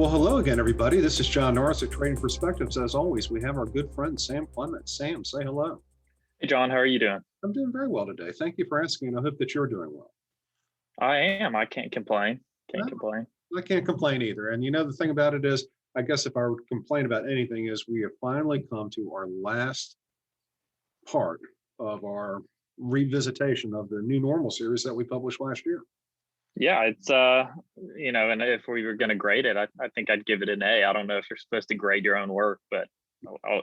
Well, hello again, everybody. This is John Norris at Trading Perspectives. As always, we have our good friend Sam Clement. Sam, say hello. Hey John, how are you doing? I'm doing very well today. Thank you for asking, and I hope that you're doing well. I am. I can't complain. Can't Well, complain. I can't complain either. And the thing about it is, I guess if I would complain about anything, is we have finally come to our last part of our revisitation of the new normal series that we published last year. Yeah, it's and if we were going to grade it, I think I'd give it an A. I don't know if you're supposed to grade your own work, but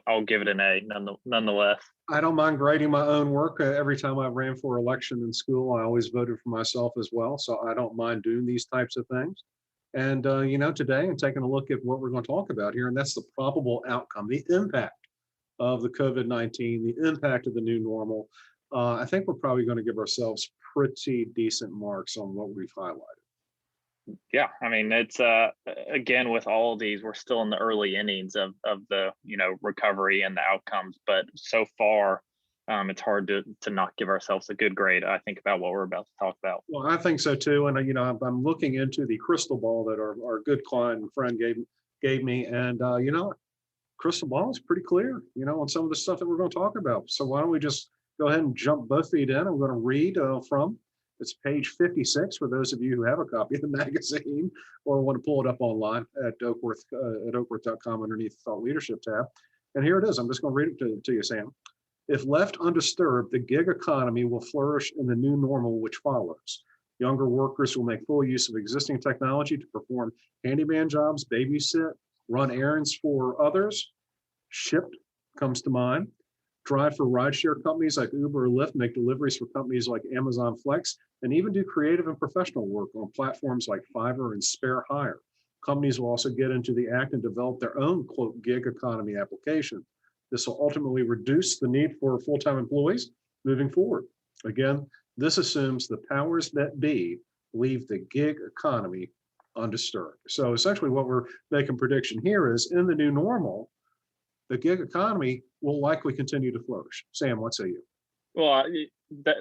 I'll give it an A nonetheless. I don't mind grading my own work. Every time I ran for election in school, I always voted for myself as well. So I don't mind doing these types of things. And, today I'm taking a look at what we're going to talk about here, and that's the probable outcome, the impact of the COVID-19, the impact of the new normal. I think we're probably going to give ourselves pretty decent marks on what we've highlighted. Yeah, I mean it's again with all of these, we're still in the early innings of the recovery and the outcomes, but so far it's hard to not give ourselves a good grade. I think about what we're about to talk about. Well, I think so too. And, I'm looking into the crystal ball that our good client and friend gave me. And, crystal ball is pretty clear, on some of the stuff that we're going to talk about. So why don't we just go ahead and jump both feet in. I'm going to read from it's page 56 for those of you who have a copy of the magazine or want to pull it up online at oakworth.com underneath the Thought Leadership tab. And here it is. I'm just going to read it to you, Sam. If left undisturbed, the gig economy will flourish in the new normal which follows. Younger workers will make full use of existing technology to perform handyman jobs, babysit, run errands for others. Shipt comes to mind. Drive for rideshare companies like Uber or Lyft, make deliveries for companies like Amazon Flex, and even do creative and professional work on platforms like Fiverr and Spare Hire. Companies will also get into the act and develop their own, quote, gig economy application. This will ultimately reduce the need for full-time employees moving forward. Again, this assumes the powers that be leave the gig economy undisturbed. So essentially what we're making prediction here is in the new normal, the gig economy will likely continue to flourish. Sam, what say you? Well,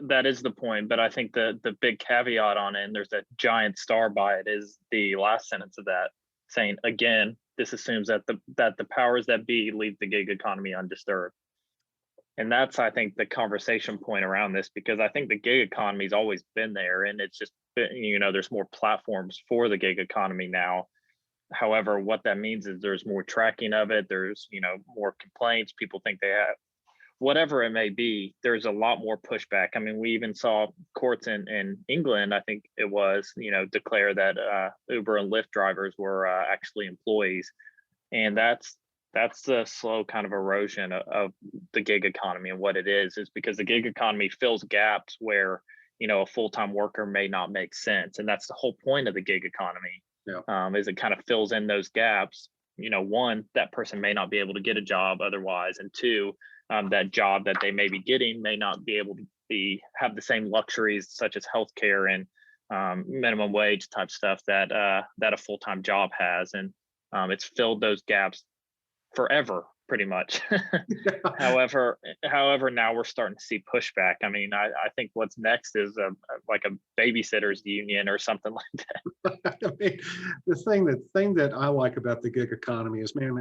that is the point, but I think the big caveat on it, and there's a giant star by it, is the last sentence of that, saying again, this assumes that the powers that be leave the gig economy undisturbed. And that's, I think, the conversation point around this, because I think the gig economy has always been there, and it's just, there's more platforms for the gig economy now. However, what that means is there's more tracking of it. There's, more complaints. People think they have, whatever it may be, there's a lot more pushback. I mean, we even saw courts in England, I think it was, declare that Uber and Lyft drivers were actually employees. And that's the slow kind of erosion of the gig economy. And what it is because the gig economy fills gaps where, a full-time worker may not make sense. And that's the whole point of the gig economy. Yeah. Is it kind of fills in those gaps. One, that person may not be able to get a job otherwise, and two, that job that they may be getting may not be able to have the same luxuries such as healthcare and minimum wage type stuff that a full-time job has, and it's filled those gaps forever, pretty much. However, now we're starting to see pushback. I mean, I think what's next is like a babysitters union or something like that. I mean, the thing that I like about the gig economy is, man,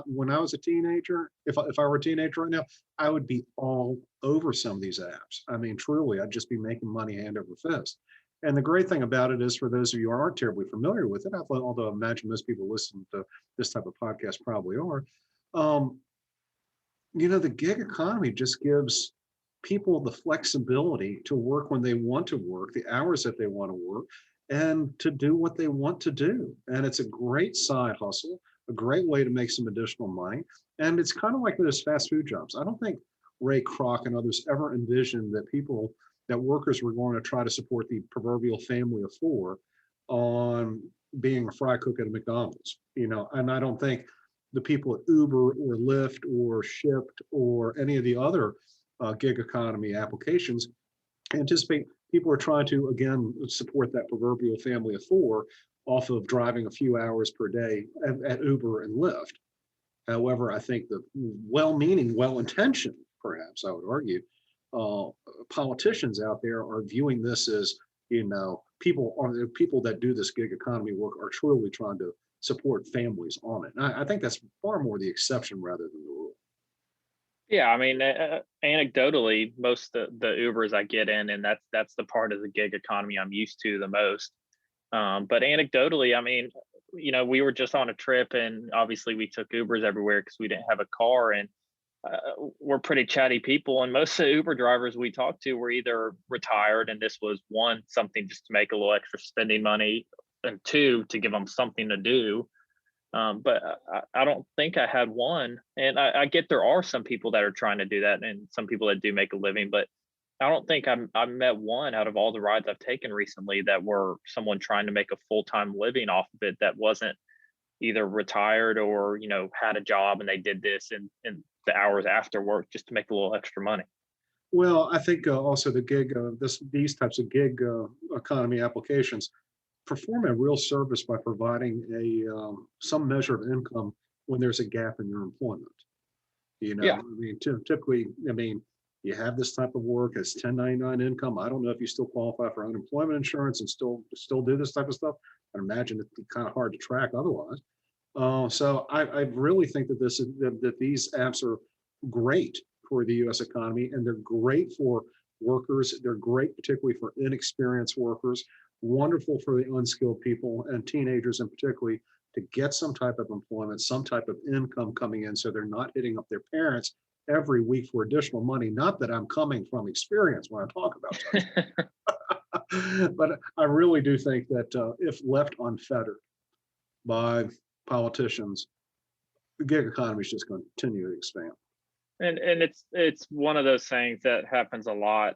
when I was a teenager, if I were a teenager right now, I would be all over some of these apps. I mean, truly, I'd just be making money hand over fist. And the great thing about it is, for those of you who aren't terribly familiar with it, although I imagine most people listening to this type of podcast probably are, the gig economy just gives people the flexibility to work when they want to work, the hours that they want to work, and to do what they want to do. And it's a great side hustle, a great way to make some additional money. And it's kind of like those fast food jobs. I don't think Ray Kroc and others ever envisioned that workers were going to try to support the proverbial family of four on being a fry cook at a McDonald's, and I don't think the people at Uber or Lyft or Shipt or any of the other gig economy applications anticipate people are trying to, again, support that proverbial family of four off of driving a few hours per day at Uber and Lyft. However, I think the well-meaning, well-intentioned, perhaps I would argue, politicians out there are viewing this as, people that do this gig economy work are truly trying to support families on it. And I think that's far more the exception rather than the rule. Yeah, I mean, anecdotally, most of the Ubers I get in, and that's the part of the gig economy I'm used to the most. But anecdotally, I mean, we were just on a trip, and obviously we took Ubers everywhere because we didn't have a car, and we're pretty chatty people, and most of the Uber drivers we talked to were either retired, and this was one, something just to make a little extra spending money, and two, to give them something to do. But I don't think I had one, and I get there are some people that are trying to do that, and some people that do make a living, but I don't think I met one out of all the rides I've taken recently that were someone trying to make a full-time living off of it that wasn't either retired or had a job and they did this and the hours after work just to make a little extra money. Well, I think also the gig, these types of gig economy applications perform a real service by providing some measure of income when there's a gap in your employment. Yeah. I mean, typically, I mean, you have this type of work as 1099 income. I don't know if you still qualify for unemployment insurance and still do this type of stuff. I imagine it'd be kind of hard to track otherwise. So I really think that that these apps are great for the U.S. economy, and they're great for workers. They're great, particularly for inexperienced workers. Wonderful for the unskilled people and teenagers, in particularly, to get some type of employment, some type of income coming in, so they're not hitting up their parents every week for additional money. Not that I'm coming from experience when I talk about that, but I really do think that if left unfettered by politicians, the gig economy is just going to continue to expand. And it's one of those things that happens a lot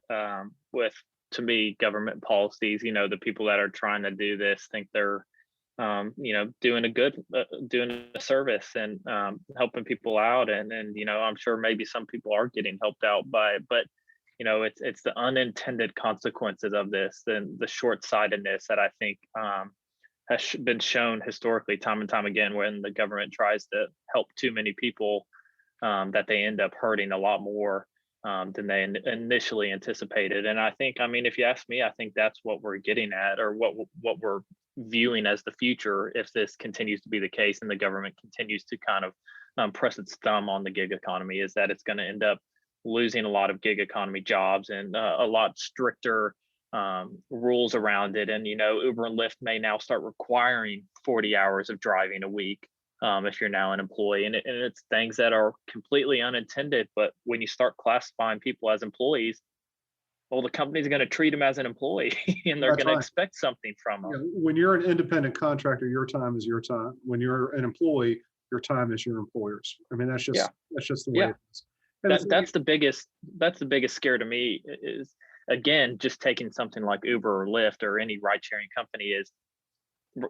with, to me, government policies. The people that are trying to do this think they're doing a service and helping people out, and I'm sure maybe some people are getting helped out by it, but it's the unintended consequences of this, and the short-sightedness that I think has been shown historically time and time again when the government tries to help too many people, that they end up hurting a lot more than they initially anticipated. And I think, I mean, if you ask me, I think that's what we're getting at, or what we're viewing as the future if this continues to be the case and the government continues to kind of press its thumb on the gig economy, is that it's going to end up losing a lot of gig economy jobs and a lot stricter rules around it. And Uber and Lyft may now start requiring 40 hours of driving a week if you're now an employee, and it's things that are completely unintended. But when you start classifying people as employees, well, the company's going to treat them as an employee and they're going to expect something from them. When you're an independent contractor, your time is your time. When you're an employee, your time is your employer's. I mean, that's just the way it is. That's the biggest scare to me is, again, just taking something like Uber or Lyft or any ride sharing company, is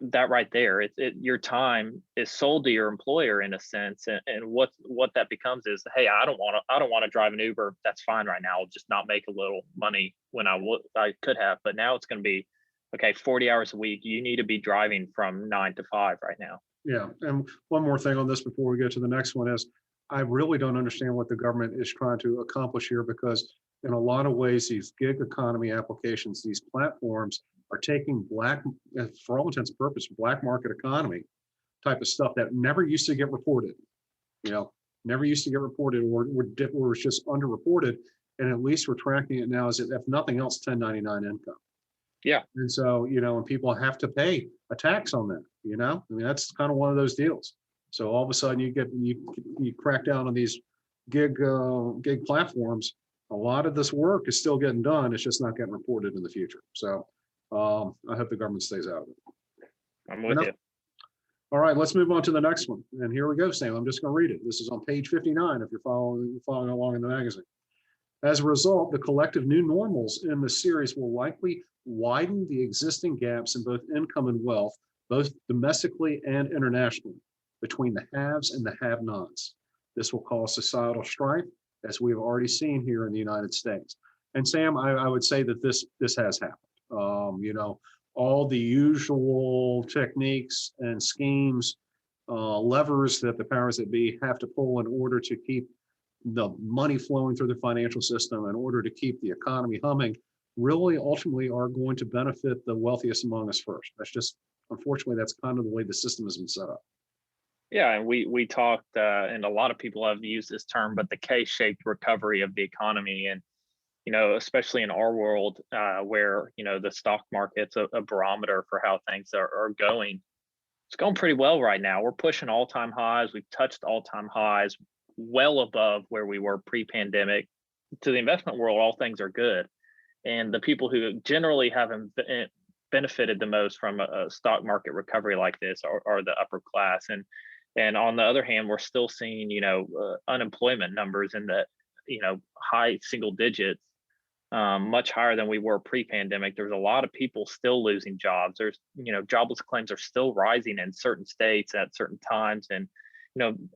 that right there. Your time is sold to your employer in a sense, and what that becomes is, hey, I don't want to drive an Uber. That's fine right now. I'll just not make a little money when I could have. But now it's going to be, okay, 40 hours a week. You need to be driving from 9 to 5 right now. Yeah, and one more thing on this before we go to the next one is, I really don't understand what the government is trying to accomplish here, because in a lot of ways, these gig economy applications, these platforms are taking for all intents and purposes, black market economy type of stuff that never used to get reported, never used to get reported, or was just underreported. And at least we're tracking it now as, if nothing else, 1099 income. Yeah. And so, and people have to pay a tax on that, I mean, that's kind of one of those deals. So all of a sudden you crack down on these gig platforms. A lot of this work is still getting done. It's just not getting reported in the future. So I hope the government stays out of it. I'm with you. All right, let's move on to the next one. And here we go, Sam. I'm just going to read it. This is on page 59 if you're following along in the magazine. As a result, the collective new normals in the series will likely widen the existing gaps in both income and wealth, both domestically and internationally, between the haves and the have-nots. This will cause societal strife, as we have already seen here in the United States. And Sam, I would say that this has happened. All the usual techniques and schemes, levers that the powers that be have to pull in order to keep the money flowing through the financial system, in order to keep the economy humming, really ultimately are going to benefit the wealthiest among us first. That's just unfortunately, that's kind of the way the system has been set up. Yeah, and we talked, and a lot of people have used this term, but the K-shaped recovery of the economy, and especially in our world, where the stock market's a barometer for how things are going. It's going pretty well right now. We're pushing all-time highs. We've touched all-time highs, well above where we were pre-pandemic. To the investment world, all things are good, and the people who generally haven't benefited the most from a stock market recovery like this are the upper class. And on the other hand, we're still seeing unemployment numbers in the high single digits, much higher than we were pre-pandemic. There's a lot of people still losing jobs. There's jobless claims are still rising in certain states at certain times, and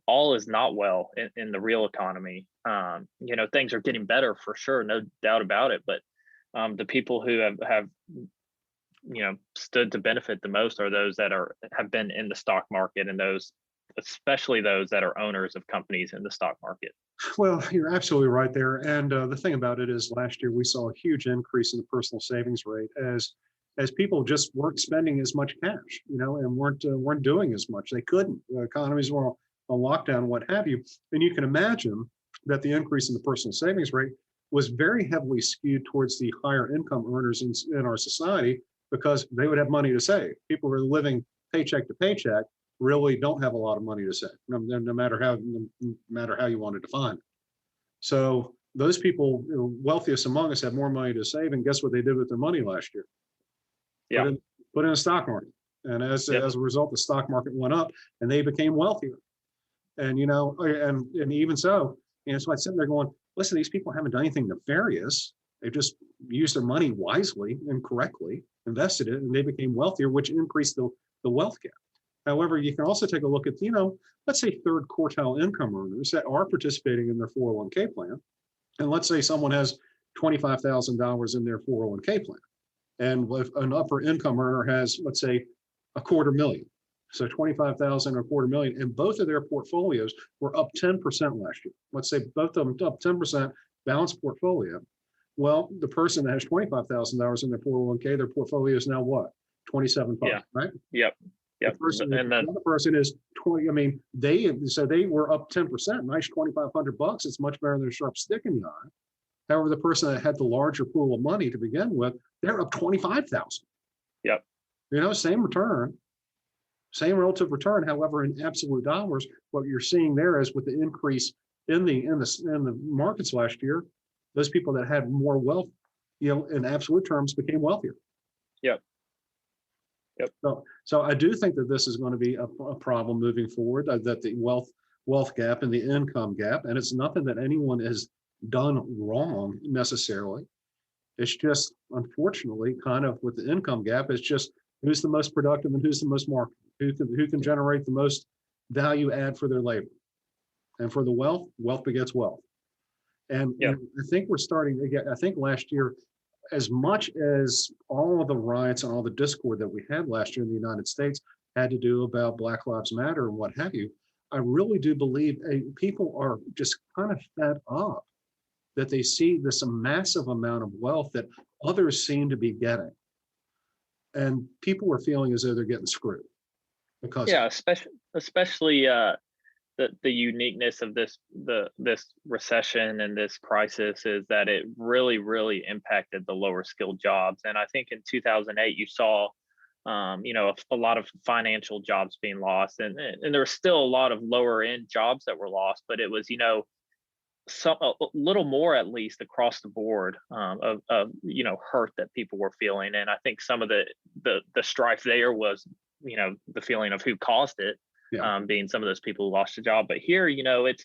all is not well in the real economy. Things are getting better for sure, no doubt about it. But the people who have stood to benefit the most are those that have been in the stock market, and those, especially those that are owners of companies in the stock market. Well, you're absolutely right there. And the thing about it is, last year we saw a huge increase in the personal savings rate as people just weren't spending as much cash, and weren't doing as much. They couldn't. The economies were on lockdown, what have you. And you can imagine that the increase in the personal savings rate was very heavily skewed towards the higher income earners in our society, because they would have money to save. People who are living paycheck to paycheck really don't have a lot of money to save, no matter how you want to define it. So those people, wealthiest among us, have more money to save, and guess what they did with their money last year? Yeah. Put in a stock market, and as a result, the stock market went up, and they became wealthier. And and even so, so I'm sitting there going, listen, these people haven't done anything nefarious. They just used their money wisely and correctly, invested it, and they became wealthier, which increased the wealth gap. However, you can also take a look at, let's say third quartile income earners that are participating in their 401k plan. And let's say someone has $25,000 in their 401k plan. And if an upper income earner has, let's say, $250,000. So 25,000 or $250,000, and both of their portfolios were up 10% last year. Let's say both of them up 10%, balanced portfolio. Well, the person that has $25,000 in their 401k, their portfolio is now what? 27,500, right? Yep. The other person is 20. I mean, they were up 10%, nice $2,500. It's much better than a sharp stick in the eye. However, the person that had the larger pool of money to begin with, they're up 25,000. Yep. Same return, same relative return. However, in absolute dollars, what you're seeing there is with the increase in the markets last year, those people that had more wealth, in absolute terms, became wealthier. Yep. So I do think that this is going to be a problem moving forward, that the wealth gap and the income gap, and it's nothing that anyone has done wrong necessarily. It's just, unfortunately, kind of with the income gap, it's just who's the most productive and who's the most marketable, who can generate the most value add for their labor. And for the wealth begets wealth. And I think we're starting to get, I think last year, as much as all of the riots and all the discord that we had last year in the United States had to do about Black Lives Matter and what have you, I really do believe people are just kind of fed up that they see this massive amount of wealth that others seem to be getting. And people are feeling as though they're getting screwed. Because especially the uniqueness of this recession and this crisis is that it really impacted the lower skilled jobs. And I think in 2008 you saw a lot of financial jobs being lost, and there were still a lot of lower end jobs that were lost, but it was a little more, at least across the board, of hurt that people were feeling. And I think some of the strife there was the feeling of who caused it. Being some of those people who lost a job. But here, it's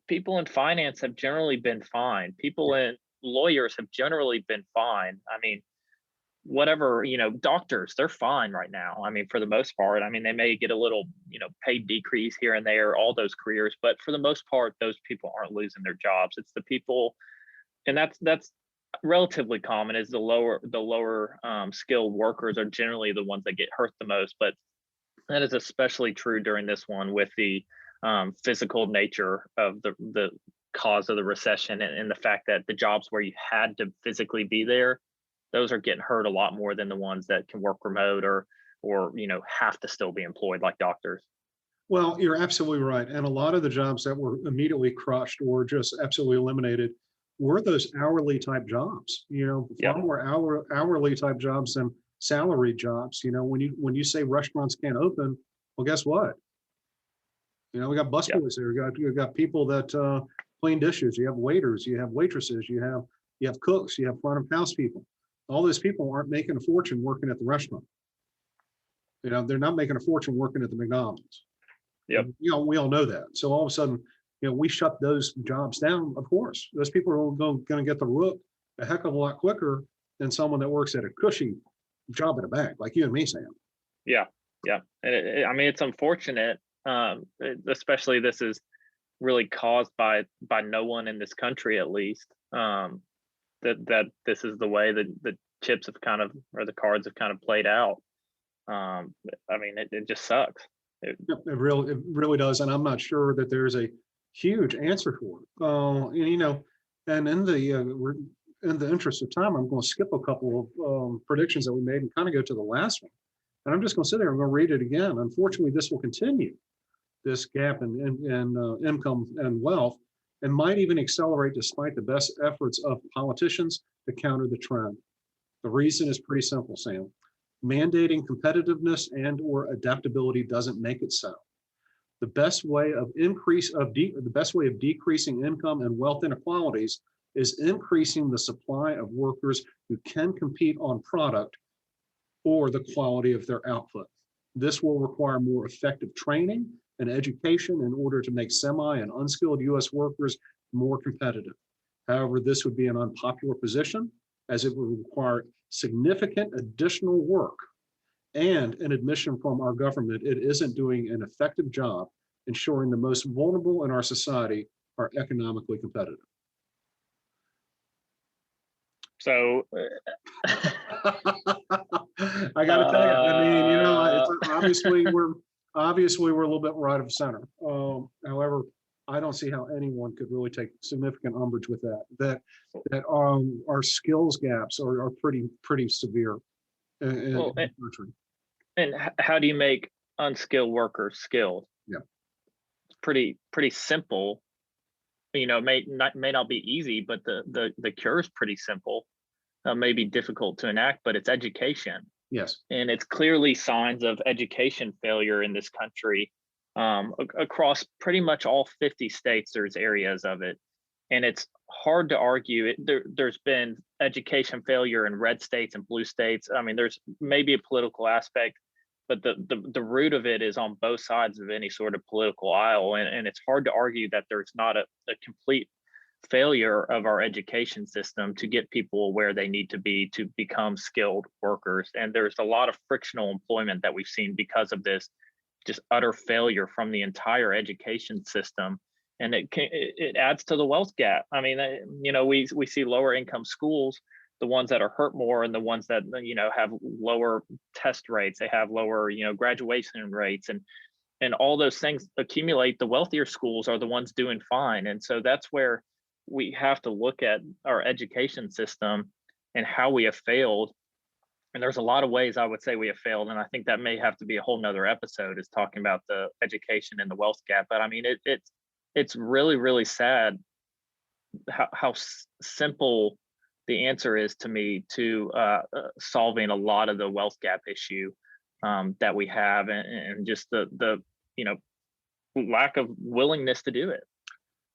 people in finance have generally been fine. People in lawyers have generally been fine. I mean, whatever, doctors, they're fine right now. I mean, for the most part, I mean, they may get a little, paid decrease here and there, all those careers, but for the most part, those people aren't losing their jobs. It's the people, and that's relatively common, is the lower skilled workers are generally the ones that get hurt the most. But that is especially true during this one with the physical nature of the cause of the recession, and the fact that the jobs where you had to physically be there, those are getting hurt a lot more than the ones that can work remote or or have to still be employed like doctors. Well, you're absolutely right. And a lot of the jobs that were immediately crushed or just absolutely eliminated were those hourly type jobs, far Yep. more hourly type jobs than salaried jobs. When you say restaurants can't open, well, guess what? We got Yep. busboys there. You got people that clean dishes. You have waiters. You have waitresses. You have cooks. You have front of house people. All those people aren't making a fortune working at the restaurant. They're not making a fortune working at the McDonald's. Yep. We all know that. So all of a sudden, we shut those jobs down. Of course, those people are going to get the rook a heck of a lot quicker than someone that works at a cushy job at a bank, like you and me, Sam. Yeah. Yeah. And I mean, it's unfortunate. Especially this is really caused by no one in this country, at least. That this is the way that the chips have kind of, or the cards have kind of played out. I mean, it just sucks. It really does, and I'm not sure that there's a huge answer for it. And in the interest of time, I'm going to skip a couple of predictions that we made and kind of go to the last one. And I'm just going to sit there and I'm going to read it again. Unfortunately, this will continue, this gap in income and wealth, and might even accelerate despite the best efforts of politicians to counter the trend. The reason is pretty simple, Sam. Mandating competitiveness and or adaptability doesn't make it so. The best way of decreasing income and wealth inequalities is increasing the supply of workers who can compete on product or the quality of their output. This will require more effective training and education in order to make semi and unskilled U.S. workers more competitive. However, this would be an unpopular position, as it would require significant additional work and an admission from our government it isn't doing an effective job ensuring the most vulnerable in our society are economically competitive. So I got to tell you, I mean, it's obviously we're a little bit right of center. However, I don't see how anyone could really take significant umbrage with that our skills gaps are pretty severe in the country. And how do you make unskilled workers skilled? Yeah, it's pretty simple. May not be easy, but the cure is pretty simple. May be difficult to enact, but it's education. Yes, and it's clearly signs of education failure in this country. Across pretty much all 50 states, there's areas of it, and it's hard to argue. There's been education failure in red states and blue states. I mean, there's maybe a political aspect, but the root of it is on both sides of any sort of political aisle, and it's hard to argue that there's not a complete failure of our education system to get people where they need to be to become skilled workers. And there's a lot of frictional employment that we've seen because of this just utter failure from the entire education system. And it adds to the wealth gap. I mean, we see lower income schools, the ones that are hurt more, and the ones that have lower test rates, they have lower graduation rates, and all those things accumulate. The wealthier schools are the ones doing fine. And so that's where we have to look at our education system and how we have failed. And there's a lot of ways I would say we have failed. And I think that may have to be a whole nother episode, is talking about the education and the wealth gap. But I mean, it's really, really sad how simple the answer is to me to solving a lot of the wealth gap issue that we have, and just the lack of willingness to do it.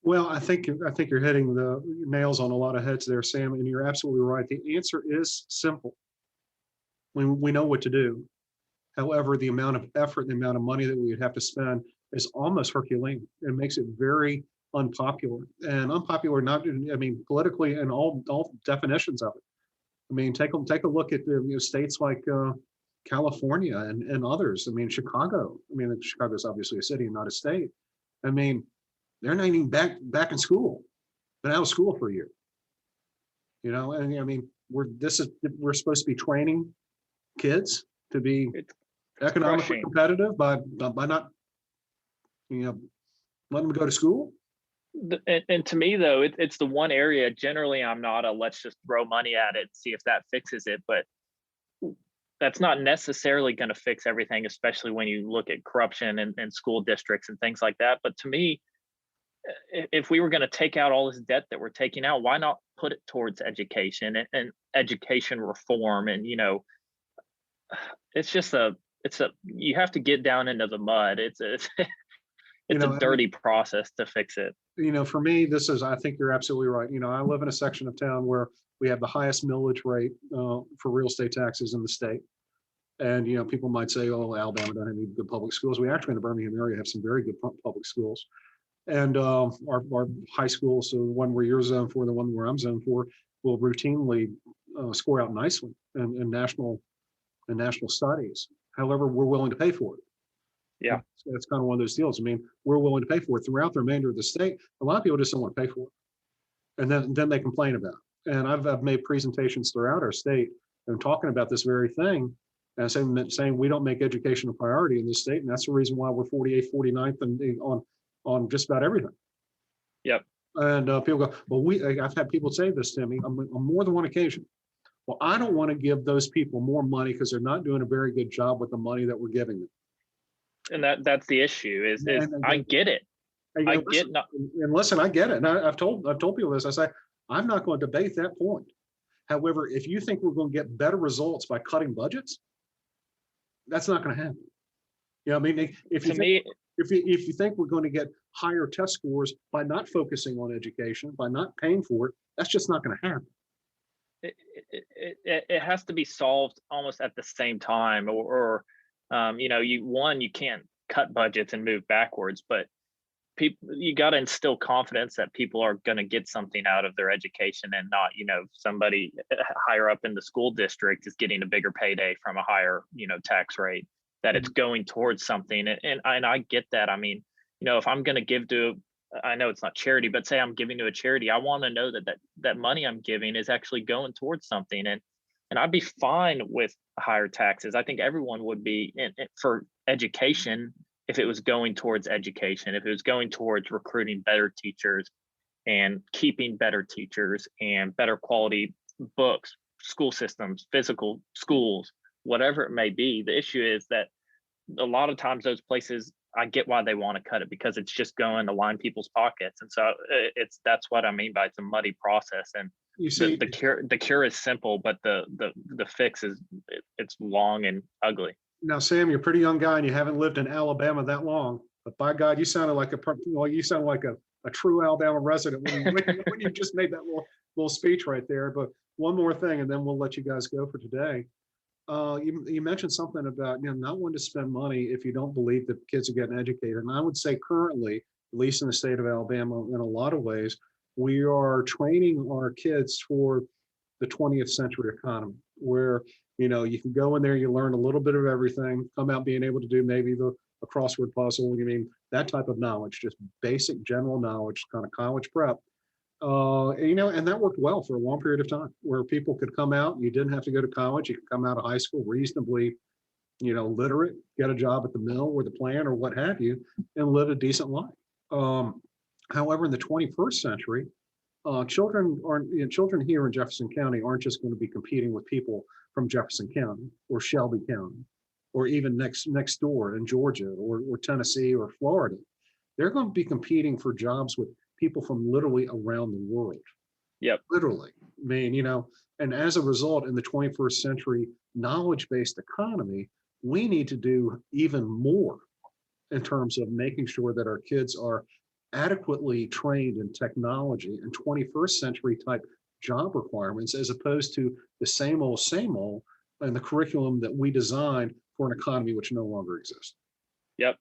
Well, I think you're hitting the nails on a lot of heads there, Sam, and you're absolutely right. The answer is simple. We know what to do. However, the amount of effort, the amount of money that we would have to spend is almost Herculean. It makes it very unpopular, and unpopular not, I mean, politically and all definitions of it. I mean, take a look at the states like California and others. I mean, Chicago. I mean, Chicago's obviously a city and not a state. I mean, they're not even back in school. Been out of school for a year. And I mean, we're supposed to be training kids to be economically competitive by not letting them go to school. And to me, though, it's the one area generally I'm not a let's just throw money at it and see if that fixes it. But that's not necessarily going to fix everything, especially when you look at corruption and school districts and things like that. But to me, if we were going to take out all this debt that we're taking out, why not put it towards education and education reform? And it's just you have to get down into the mud. It's a dirty process to fix it. For me, I think you're absolutely right. I live in a section of town where we have the highest millage rate for real estate taxes in the state. And, people might say, oh, Alabama doesn't have any good public schools. We actually in the Birmingham area have some very good public schools. And our high schools, so the one where you're zoned for, the one where I'm zoned for, will routinely score out nicely in national studies. However, we're willing to pay for it. Yeah. That's kind of one of those deals. I mean, we're willing to pay for it throughout the remainder of the state. A lot of people just don't want to pay for it. And then they complain about it. And I've made presentations throughout our state and talking about this very thing and saying we don't make education a priority in this state. And that's the reason why we're 48th, 49th and on just about everything. Yep. And people go, well, I've had people say this to me on more than one occasion. Well, I don't want to give those people more money because they're not doing a very good job with the money that we're giving them. And that's the issue is I get it. I get not. And listen, I get it. And I've told people this. I say, I'm not going to debate that point. However, if you think we're going to get better results by cutting budgets, that's not going to happen. I mean, if you think we're going to get higher test scores by not focusing on education, by not paying for it, that's just not going to happen. It has to be solved almost at the same time, or you can't cut budgets and move backwards, but you got to instill confidence that people are going to get something out of their education and not, somebody higher up in the school district is getting a bigger payday from a higher, tax rate, that it's going towards something. And I get that. I mean, if I'm going to give to, I know it's not charity, but say I'm giving to a charity, I want to know that money I'm giving is actually going towards something. And I'd be fine with higher taxes. I think everyone would be for education if it was going towards education, if it was going towards recruiting better teachers and keeping better teachers and better quality books, school systems, physical schools, whatever it may be. The issue is that a lot of times those places, I get why they want to cut it because it's just going to line people's pockets. And so that's what I mean by it's a muddy process. And you see, the cure is simple, but the fix it's long and ugly. Now, Sam, you're a pretty young guy and you haven't lived in Alabama that long, but by God, you sounded like a true Alabama resident when you just made that little speech right there. But one more thing, and then we'll let you guys go for today. You mentioned something about not wanting to spend money if you don't believe that kids are getting educated. And I would say currently, at least in the state of Alabama, in a lot of ways, we are training our kids for the 20th century economy, where you can go in there, you learn a little bit of everything, come out being able to do maybe a crossword puzzle. That type of knowledge, just basic general knowledge, kind of college prep. And that worked well for a long period of time, where people could come out. You didn't have to go to college. You could come out of high school reasonably, literate, get a job at the mill or the plant or what have you, and live a decent life. However, in the 21st century, children here in Jefferson County aren't just going to be competing with people from Jefferson County or Shelby County, or even next door in Georgia or Tennessee or Florida. They're going to be competing for jobs with people from literally around the world. Yep. Literally. And as a result, in the 21st century knowledge-based economy, we need to do even more in terms of making sure that our kids are adequately trained in technology and 21st century type job requirements, as opposed to the same old and the curriculum that we designed for an economy which no longer exists. Yep.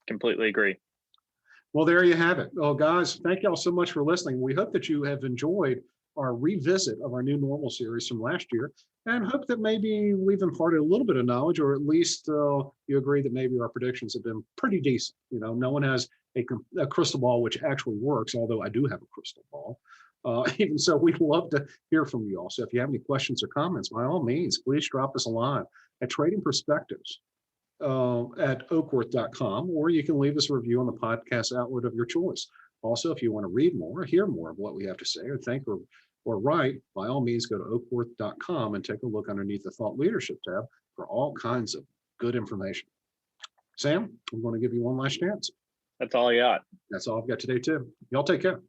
Completely agree. Well, there you have it. Oh, guys, thank y'all so much for listening. We hope that you have enjoyed our revisit of our new normal series from last year, and hope that maybe we've imparted a little bit of knowledge, or at least you agree that maybe our predictions have been pretty decent. No one has a crystal ball which actually works, although I do have a crystal ball. Even so, we'd love to hear from you all. So if you have any questions or comments, by all means, please drop us a line at Trading Perspectives at oakworth.com, or you can leave us a review on the podcast outlet of your choice. Also, if you want to read more or hear more of what we have to say, or think or or write, by all means, go to oakworth.com and take a look underneath the Thought Leadership tab for all kinds of good information. Sam, I'm going to give you one last chance. That's all I got. That's all I've got today, too. Y'all take care.